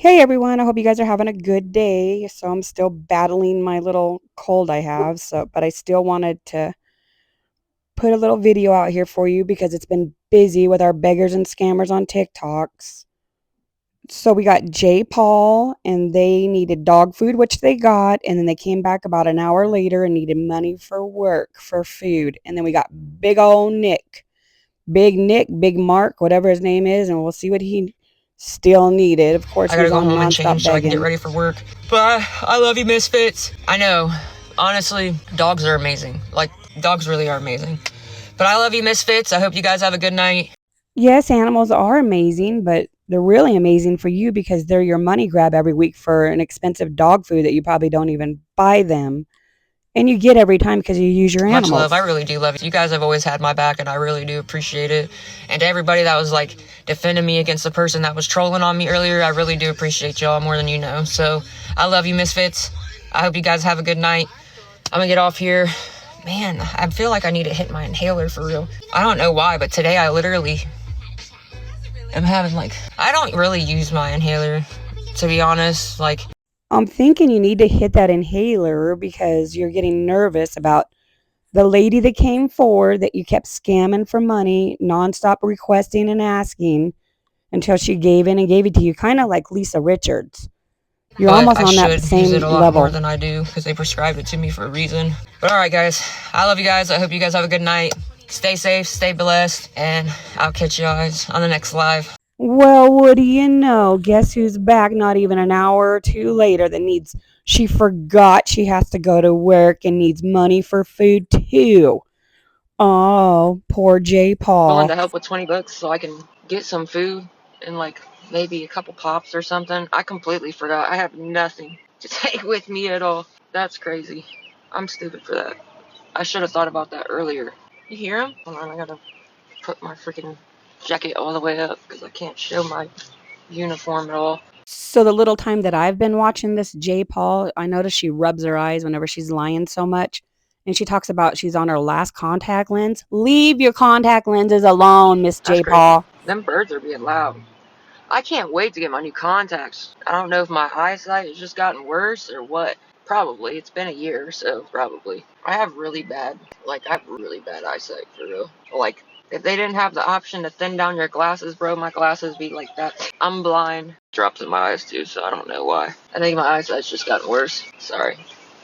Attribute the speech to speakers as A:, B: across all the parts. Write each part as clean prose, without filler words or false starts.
A: Hey everyone, I hope you guys are having a good day. So I'm still battling my little cold I have, but I still wanted to put a little video out here for you because it's been busy with our beggars and scammers on TikToks. So we got Jay Paul and they needed dog food, which they got, and then they came back about an hour later and needed money for work, for food. And then we got big old Nick. Big Nick, Big Mark, whatever his name is, and we'll see what he still needed. Of course,
B: I
A: he
B: gotta
A: was
B: go
A: on
B: home and
A: nonstop
B: change so I can get
A: begging.
B: ready for work. But I love you, Misfits. I know. Honestly, dogs are amazing. Like, dogs really are amazing. But I love you, Misfits. I hope you guys have a good night.
A: Yes, animals are amazing, but they're really amazing for you because they're your money grab every week for an expensive dog food that you probably don't even buy them. And you get every time because you use your
B: Much love. I
A: animals.
B: really do love you. You guys have always had my back, and I really do appreciate it. And to everybody that was, like, defending me against the person that was trolling on me earlier, I really do appreciate y'all more than you know. So, I love you, Misfits. I hope you guys have a good night. I'm gonna get off here. Man, I feel like I need to hit my inhaler for real. I don't know why, but today I literally am having I don't really use my inhaler, to be honest.
A: I'm thinking you need to hit that inhaler because you're getting nervous about the lady that came forward that you kept scamming for money, nonstop requesting and asking until she gave in and gave it to you, kind of like Lisa Richards. You're
B: But
A: almost
B: I
A: on that
B: should use
A: same
B: it a lot more
A: level.
B: than I do because they prescribed it to me for a reason. But alright, guys. I love you guys. I hope you guys have a good night. Stay safe, stay blessed, and I'll catch you guys on the next live.
A: Well, what do you know? Guess who's back not even an hour or two later she forgot she has to go to work and needs money for food too. Oh, poor J.
B: Willing
A: Paul.
B: to help with 20 bucks so I can get some food and maybe a couple pops or something. I completely forgot. I have nothing to take with me at all. That's crazy. I'm stupid for that. I should have thought about that earlier. You hear him? Hold on, I gotta put my freaking jacket all the way up because I can't show my uniform at all.
A: So the little time that I've been watching this J. Paul, I notice she rubs her eyes whenever she's lying so much. And she talks about she's on her last contact lens. Leave your contact lenses alone, Miss
B: That's
A: J.
B: crazy.
A: Paul.
B: Them birds are being loud. I can't wait to get my new contacts. I don't know if my eyesight has just gotten worse or what. Probably. It's been a year, so probably. I have really bad eyesight, for real. If they didn't have the option to thin down your glasses, bro, my glasses be like that. I'm blind. Drops in my eyes, too, so I don't know why. I think my eyesight's just gotten worse. Sorry.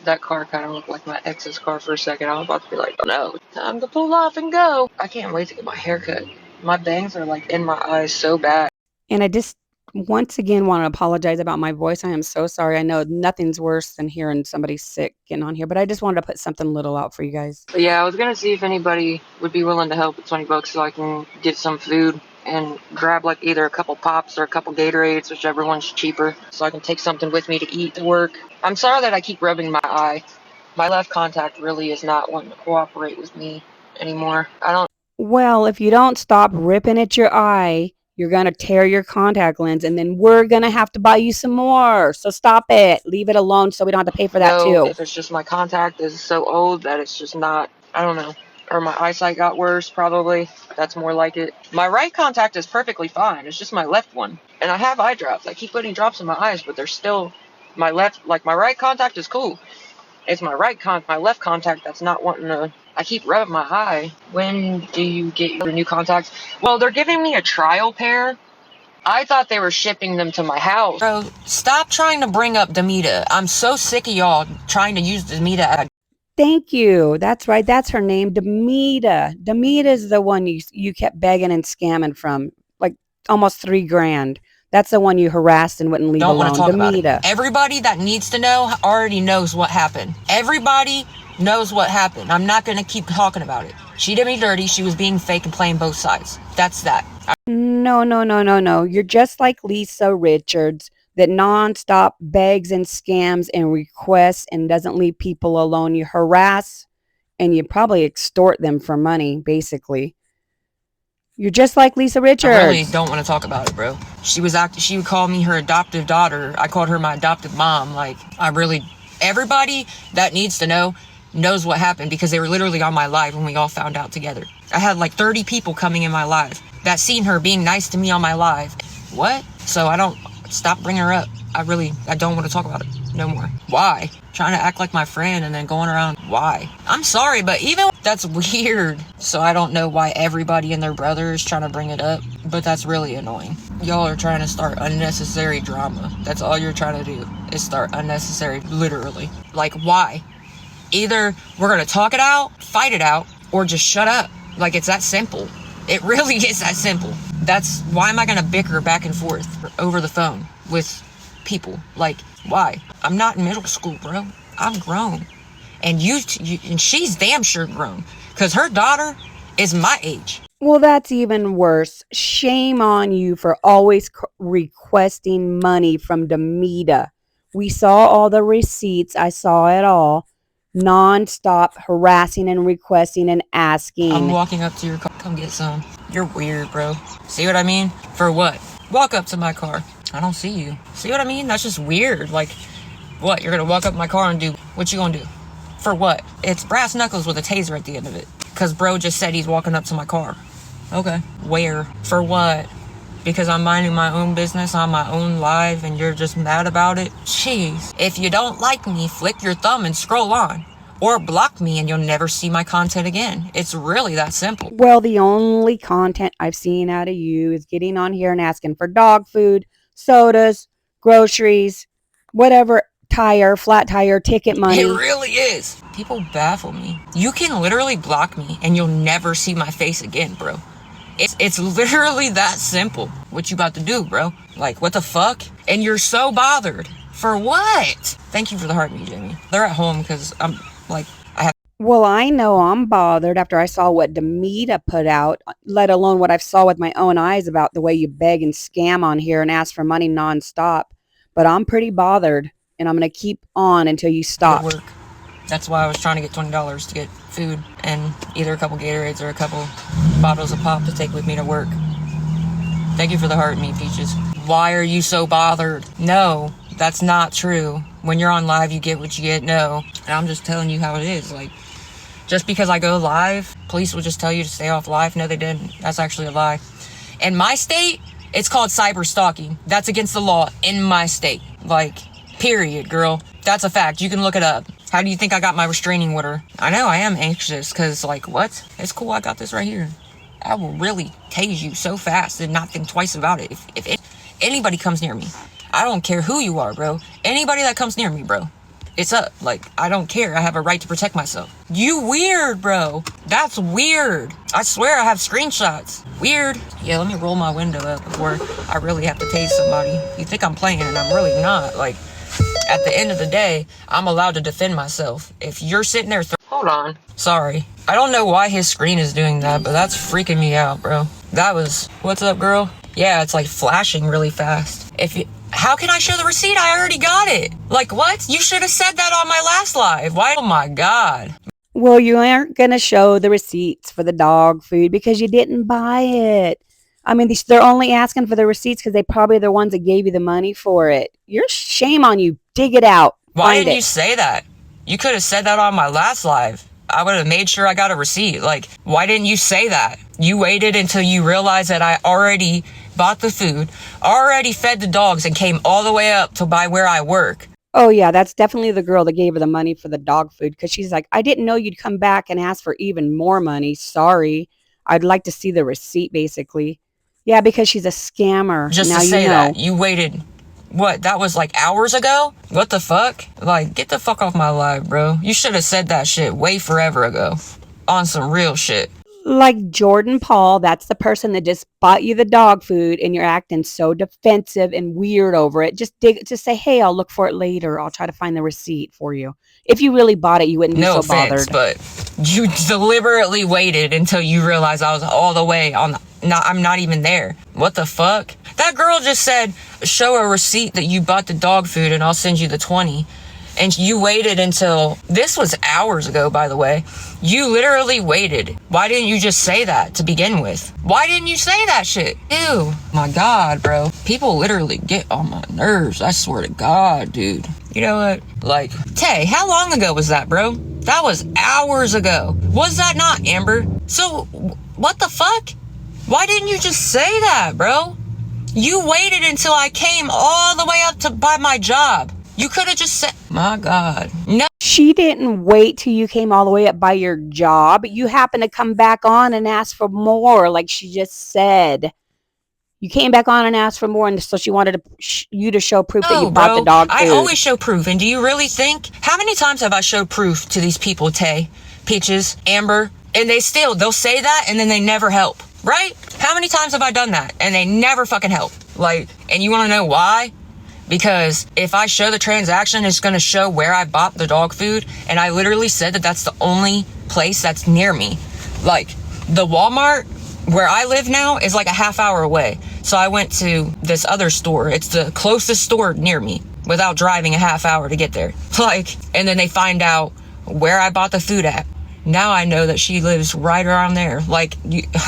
B: That car kind of looked like my ex's car for a second. I was about to be like, oh no, time to pull off and go. I can't wait to get my hair cut. My bangs are in my eyes so bad.
A: And I just once again want to apologize about my voice. I am so sorry. I know nothing's worse than hearing somebody sick getting on here, but I just wanted to put something little out for you guys.
B: But yeah, I was gonna see if anybody would be willing to help with 20 bucks so I can get some food and grab either a couple pops or a couple Gatorades, whichever one's cheaper, so I can take something with me to eat to work. I'm sorry that I keep rubbing my eye. My left contact really is not wanting to cooperate with me anymore. I don't.
A: Well, if you don't stop ripping at your eye, you're going to tear your contact lens and then we're going to have to buy you some more. So stop it. Leave it alone so we don't have to pay for that
B: Know
A: too.
B: if it's just my contact is so old that it's just not. I don't know. Or my eyesight got worse, probably. That's more like it. My right contact is perfectly fine. It's just my left one. And I have eye drops. I keep putting drops in my eyes, but they're still my left. My right contact is cool. It's my left contact that's not wanting to. I keep rubbing my eye. When do you get your new contacts? Well, they're giving me a trial pair. I thought they were shipping them to my house. Bro, stop trying to bring up Demita. I'm so sick of y'all trying to use Demita.
A: Thank you. That's right. That's her name, Demita. Demita is the one you kept begging and scamming from, like almost $3,000. That's the one you harassed and wouldn't leave
B: Don't want to
A: alone,
B: talk about it.
A: Demita.
B: Everybody that needs to know already knows what happened. Everybody knows what happened. I'm not going to keep talking about it. She did me dirty. She was being fake and playing both sides. That's that.
A: No, no, no, no, no. You're just like Lisa Richards that nonstop begs and scams and requests and doesn't leave people alone. You harass and you probably extort them for money, basically. You're just like Lisa
B: I really
A: Richards.
B: don't want to talk about it, bro. She would call me her adoptive daughter. I called her my adoptive mom. Everybody that needs to know knows what happened because they were literally on my live when we all found out together. I had 30 people coming in my live that seen her being nice to me on my live. What? So I don't, Stop bringing her up. I don't want to talk about it no more. Why? Trying to act like my friend and then going around. Why? I'm sorry, but even that's weird. So I don't know why everybody and their brother is trying to bring it up, but that's really annoying. Y'all are trying to start unnecessary drama. That's all you're trying to do, is start unnecessary, literally. Like, why? Either we're going to talk it out, fight it out, or just shut up. Like, it's that simple. It really is that simple. Why am I going to bicker back and forth over the phone with people? Like, why? I'm not in middle school, bro. I'm grown. And and she's damn sure grown. Because her daughter is my age.
A: Well, that's even worse. Shame on you for always requesting money from Demita. We saw all the receipts. I saw it all. Non-stop harassing and requesting and asking.
B: I'm walking up to your car. Come get some. You're weird, bro. See what I mean? For what? Walk up to my car. I don't see you. See what I mean? That's just weird. Like, what? You're gonna walk up my car and do what you gonna do? For what? It's brass knuckles with a taser at the end of it. Cause bro just said he's walking up to my car. Okay. Where? For what? Because I'm minding my own business on my own live and you're just mad about it? Jeez. If you don't like me, flick your thumb and scroll on. Or block me and you'll never see my content again. It's really that simple.
A: Well, the only content I've seen out of you is getting on here and asking for dog food, sodas, groceries, whatever, flat tire, ticket money.
B: It really is. People baffle me. You can literally block me and you'll never see my face again, bro. It's literally that simple. What you about to do, bro? Like, what the fuck? And you're so bothered. For what? Thank you for the heart me, Jamie. They're at home because I'm like,
A: Well, I know I'm bothered after I saw what Demita put out, let alone what I've saw with my own eyes about the way you beg and scam on here and ask for money nonstop. But I'm pretty bothered, and I'm going to keep on until you stop.
B: Work. That's why I was trying to get $20 to get food and either a couple Gatorades or a couple bottles of pop to take with me to work. Thank you for the heart, me Peaches. Why are you so bothered? No, that's not true. When you're on live, you get what you get. No. And I'm just telling you how it is. Like, just because I go live, police will just tell you to stay off live. No, they didn't. That's actually a lie. In my state, it's called cyber stalking. That's against the law in my state. Like, period, girl. That's a fact. You can look it up. How do you think I got my restraining order? I know I am anxious because, like, what? It's cool. I got this right here. I will really tase you so fast and not think twice about it. If anybody comes near me, I don't care who you are, bro. Anybody that comes near me, bro, it's up. Like, I don't care. I have a right to protect myself. You weird, bro. That's weird. I swear I have screenshots. Weird. Yeah, let me roll my window up before I really have to tase somebody. You think I'm playing and I'm really not. Like, at the end of the day, I'm allowed to defend myself. If you're sitting there... Hold on. Sorry. I don't know why his screen is doing that, but that's freaking me out, bro. That was... What's up, girl? Yeah, it's like flashing really fast. How can I show the receipt? I already got it. Like, what? You should have said that on my last live. Why? Oh, my God.
A: Well, you aren't going to show the receipts for the dog food because you didn't buy it. I mean, they're only asking for the receipts because they probably are the ones that gave you the money for it. Shame on you. Dig it out.
B: Why didn't you say that? You could have said that on my last live. I would have made sure I got a receipt. Like, why didn't you say that? You waited until you realized that I already bought the food, already fed the dogs, and came all the way up to by where I work.
A: Oh, yeah, that's definitely the girl that gave her the money for the dog food because she's like, I didn't know you'd come back and ask for even more money. Sorry. I'd like to see the receipt, basically. Yeah, because she's a scammer.
B: Just
A: now
B: to say
A: you know.
B: that, you waited, what, that was like hours ago? What the fuck? Like, get the fuck off my live, bro. You should have said that shit way forever ago. On some real shit.
A: Like Jordan Paul, that's the person that just bought you the dog food and you're acting so defensive and weird over it. Just say, hey, I'll look for it later. I'll try to find the receipt for you. If you really bought it, you wouldn't be so bothered.
B: But you deliberately waited until you realized I was all the way on I'm not even there. What the fuck? That girl just said, show a receipt that you bought the dog food and I'll send you the 20. And you waited until, this was hours ago, by the way. You literally waited. Why didn't you just say that to begin with? Why didn't you say that shit? Ew. My God, bro. People literally get on my nerves. I swear to God, dude. You know what? Like, Tay, how long ago was that, bro? That was hours ago. Was that not, Amber? So, what the fuck? Why didn't you just say that, bro? You waited until I came all the way up to by my job. You could have just said, my God. No.
A: She didn't wait till you came all the way up by your job. You happened to come back on and ask for more, like she just said. You came back on and asked for more, and so she wanted you to show proof that you bought the
B: Bro,
A: dog
B: I
A: food.
B: always show proof. And do you really think? How many times have I showed proof to these people, Tay, Peaches, Amber? And they'll say that and then they never help, right? How many times have I done that and they never fucking help? Like, and you want to know why? Because if I show the transaction, it's going to show where I bought the dog food. And I literally said that that's the only place that's near me. Like, the Walmart where I live now is like a half hour away. So I went to this other store. It's the closest store near me without driving a half hour to get there. Like, and then they find out where I bought the food at. Now I know that she lives right around there. Like,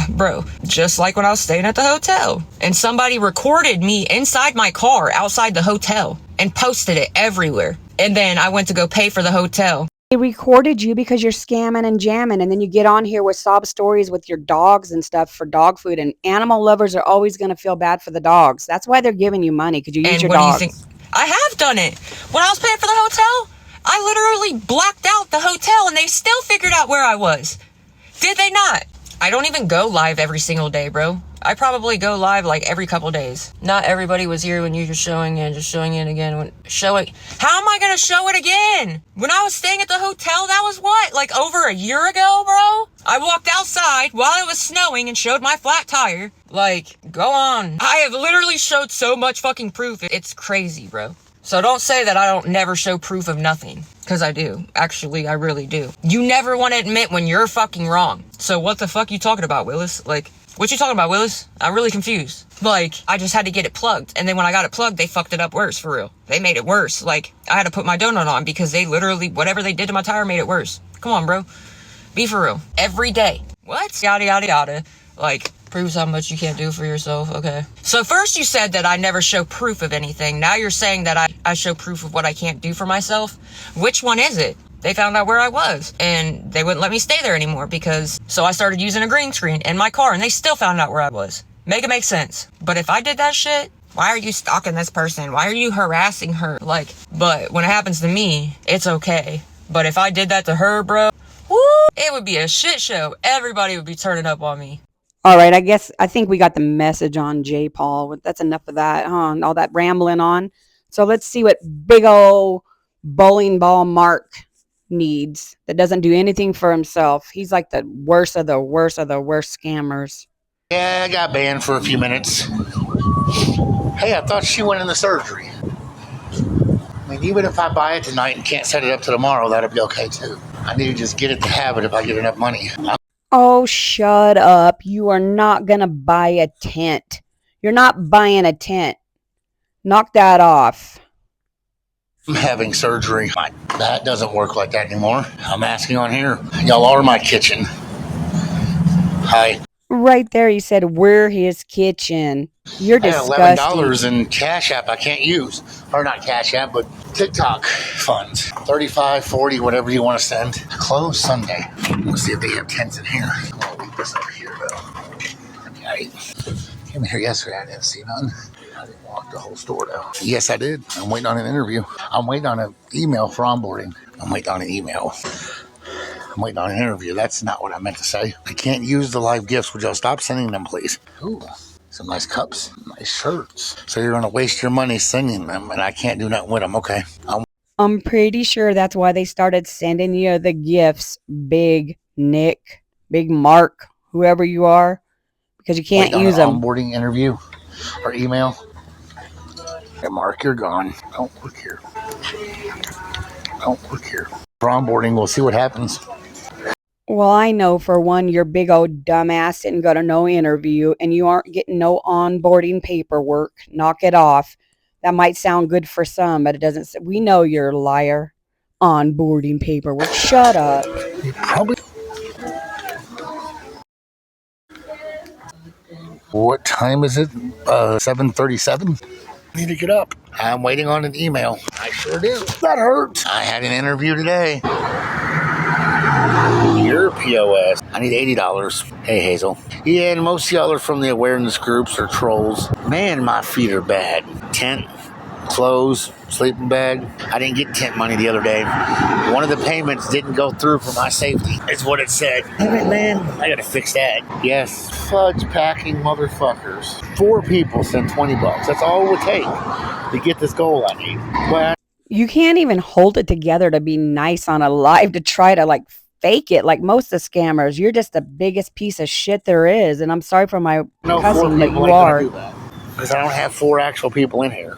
B: bro, just like when I was staying at the hotel. And somebody recorded me inside my car outside the hotel and posted it everywhere. And then I went to go pay for the hotel.
A: They recorded you because you're scamming and jamming, and then you get on here with sob stories with your dogs and stuff for dog food, and animal lovers are always going to feel bad for the dogs. That's why they're giving you money, because you use your dogs.
B: Do you think? I have done it. When I was paying for the hotel, I literally blacked out the hotel and they still figured out where I was. Did they not? I don't even go live every single day, bro. I probably go live like every couple days. Not everybody was here when you were showing it again. How am I gonna show it again? When I was staying at the hotel, that was what? Like over a year ago, bro? I walked outside while it was snowing and showed my flat tire. Like, go on. I have literally showed so much fucking proof. It's crazy, bro. So don't say that I don't never show proof of nothing. Because I do. Actually, I really do. You never want to admit when you're fucking wrong. So what the fuck you talking about, Willis? Like, what you talking about, Willis? I'm really confused. Like, I just had to get it plugged. And then when I got it plugged, they fucked it up worse, for real. They made it worse. Like, I had to put my donut on because they literally, whatever they did to my tire made it worse. Come on, bro. Be for real. Every day. What? Yada, yada, yada. Like, proves how much you can't do for yourself. Okay. So first you said that I never show proof of anything. Now you're saying that I show proof of what I can't do for myself. Which one is it? They found out where I was and they wouldn't let me stay there anymore because, so I started using a green screen in my car and they still found out where I was. Make it make sense. But if I did that shit, why are you stalking this person? Why are you harassing her? Like, but when it happens to me, it's okay. But if I did that to her, bro, woo, it would be a shit show. Everybody would be turning up on me.
A: All right, I think we got the message on J. Paul. That's enough of that, huh? All that rambling on. So let's see what big old bowling ball Mark needs that doesn't do anything for himself. He's like the worst of the worst of the worst scammers.
C: Yeah, I got banned for a few minutes. Hey, I thought she went in the surgery. I mean, even if I buy it tonight and can't set it up till tomorrow, that'd be okay too. I need to just get it to have it if I get enough money.
A: Oh, shut up. You are not going to buy a tent. You're not buying a tent. Knock that off.
C: I'm having surgery. That doesn't work like that anymore. I'm asking on here. Y'all are my kitchen. Hi.
A: Right there, he said, we're his kitchen. You're disgusting.
C: $11 in Cash App I can't use. Or not Cash App, but TikTok funds. 35, 40, whatever you want to send. Close Sunday. Let's see if they have tents in here. I'll leave this over here, though. Okay. Came in here yesterday. I didn't see none. I didn't walk the whole store, though. Yes, I did. I'm waiting on an interview. I'm waiting on an email for onboarding. I'm waiting on an email. I'm waiting on an interview. That's not what I meant to say. I can't use the live gifts. Would y'all stop sending them, please? Ooh, some nice cups, nice shirts. So you're going to waste your money sending them, and I can't do nothing with them. Okay.
A: I'm pretty sure that's why they started sending you the gifts, Big Nick, Big Mark, whoever you are, because you can't use them.
C: Onboarding interview or email. Hey, Mark, you're gone. Don't work here. Don't work here. For onboarding, we'll see what happens.
A: Well, I know for one, your big old dumbass didn't go to no interview and you aren't getting no onboarding paperwork. Knock it off. That might sound good for some, but it doesn't. We know you're a liar. Onboarding paperwork. Shut up.
C: Probably. What time is it? 7:37. Need to get up. I'm waiting on an email. I sure do. That hurts. I had an interview today. Your POS. I need $80. Hey, Hazel. Yeah, and most of y'all are from the awareness groups or trolls. Man, my feet are bad. Tent, clothes, sleeping bag. I didn't get tent money the other day. One of the payments didn't go through for my safety. It's what it said. Damn it, man. I gotta fix that. Yes, fudge packing motherfuckers. 4 people send $20. That's all it would take to get this goal I need. Well,
A: You can't even hold it together to be nice on a live to try to like fake it like most of the scammers. You're just the biggest piece of shit there is. And I'm sorry for my
C: no 4
A: cussing, but
C: people
A: you
C: ain't gonna
A: are.
C: do that. Because I don't have 4 actual people in here.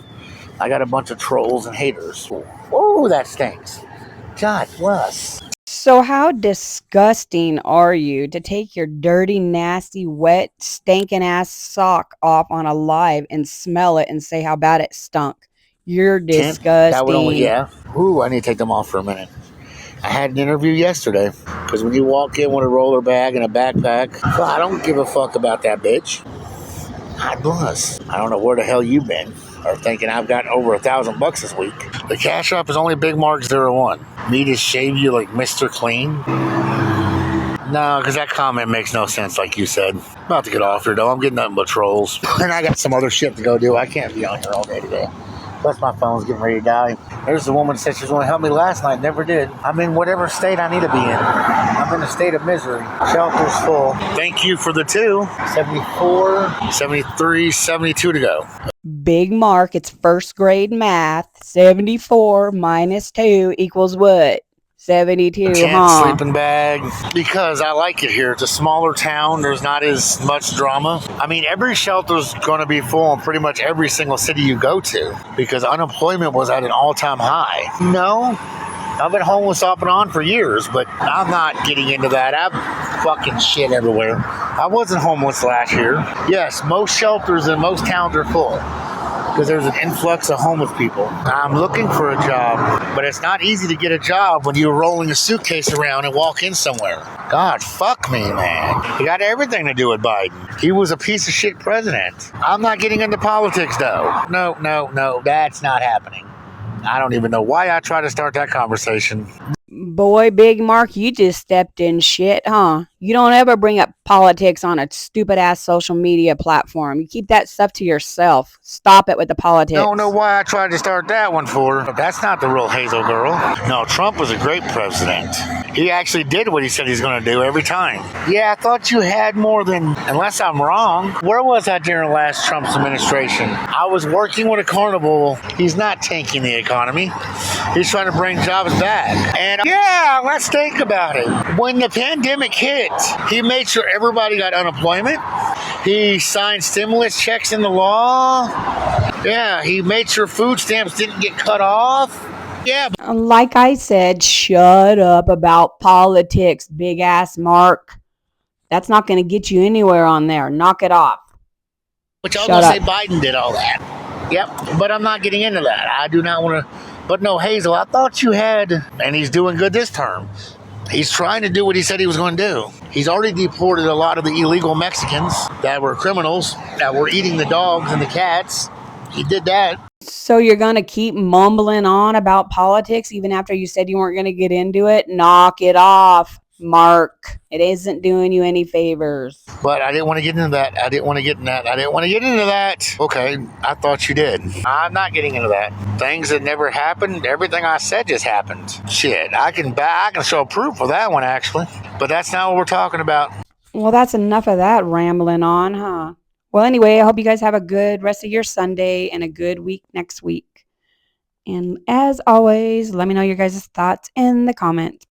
C: I got a bunch of trolls and haters. Oh, that stinks. God bless.
A: So how disgusting are you to take your dirty, nasty, wet, stinking ass sock off on a live and smell it and say how bad it stunk? You're
C: Tent, that would only,
A: disgusting.
C: yeah. Ooh, I need to take them off for a minute. I had an interview yesterday. Because when you walk in with a roller bag and a backpack, well, I don't give a fuck about that bitch. God bless. I don't know where the hell you've been. Or thinking I've gotten over $1,000 this week. The cash app is only Big Mark 01. Me to shave you like Mr. Clean? No, because that comment makes no sense, like you said. I'm about to get off here, though. I'm getting nothing but trolls. And I got some other shit to go do. I can't be on here all day today. Plus, my phone's getting ready to die. There's the woman that said she was going to help me last night. Never did. I'm in whatever state I need to be in. I'm in a state of misery. Shelter's full. Thank you for the 2. 74, 73, 72 to go.
A: Big Mark, it's first grade math. 74 minus 2 equals what? 72,
C: Tent,
A: huh?
C: sleeping bag, because I like it here. It's a smaller town. There's not as much drama. I mean, every shelter's going to be full in pretty much every single city you go to because unemployment was at an all-time high. No, I've been homeless off and on for years, but I'm not getting into that. I'm fucking shit everywhere. I wasn't homeless last year. Yes, most shelters in most towns are full because there's an influx of homeless people. I'm looking for a job, but it's not easy to get a job when you're rolling a suitcase around and walk in somewhere. God, fuck me, man. It got everything to do with Biden. He was a piece of shit president. I'm not getting into politics, though. No, that's not happening. I don't even know why I tried to start that conversation.
A: Boy, Big Mark, you just stepped in shit, huh? You don't ever bring up politics on a stupid ass social media platform. You keep that stuff to yourself. Stop it with the politics.
C: Don't know why I tried to start that one for. That's not the real Hazel girl. No, Trump was a great president. He actually did what he said he's going to do every time. Yeah, I thought you had more than, unless I'm wrong. Where was I during last Trump's administration? I was working with a carnival. He's not tanking the economy. He's trying to bring jobs back. And yeah, let's think about it. When the pandemic hit, he made sure everybody got unemployment. He signed stimulus checks into law. Yeah, he made sure food stamps didn't get cut off. Yeah.
A: Like I said, shut up about politics, big ass Mark. That's not going to get you anywhere on there. Knock it off.
C: But y'all
A: Shut
C: gonna
A: up.
C: say Biden did all that. Yep, but I'm not getting into that. I do not want to. But no, Hazel, I thought you had, and he's doing good this term. He's trying to do what he said he was going to do. He's already deported a lot of the illegal Mexicans that were criminals, that were eating the dogs and the cats. He did that.
A: So you're going to keep mumbling on about politics even after you said you weren't going to get into it? Knock it off, Mark. It isn't doing you any favors.
C: But I didn't want to get into that. I didn't want to get into that. Okay, I thought you did. I'm not getting into that. Things that never happened, everything I said just happened. Shit, I can show proof for that one, actually. But that's not what we're talking about.
A: Well, that's enough of that rambling on, huh? Well, anyway, I hope you guys have a good rest of your Sunday and a good week next week. And as always, let me know your guys' thoughts in the comments.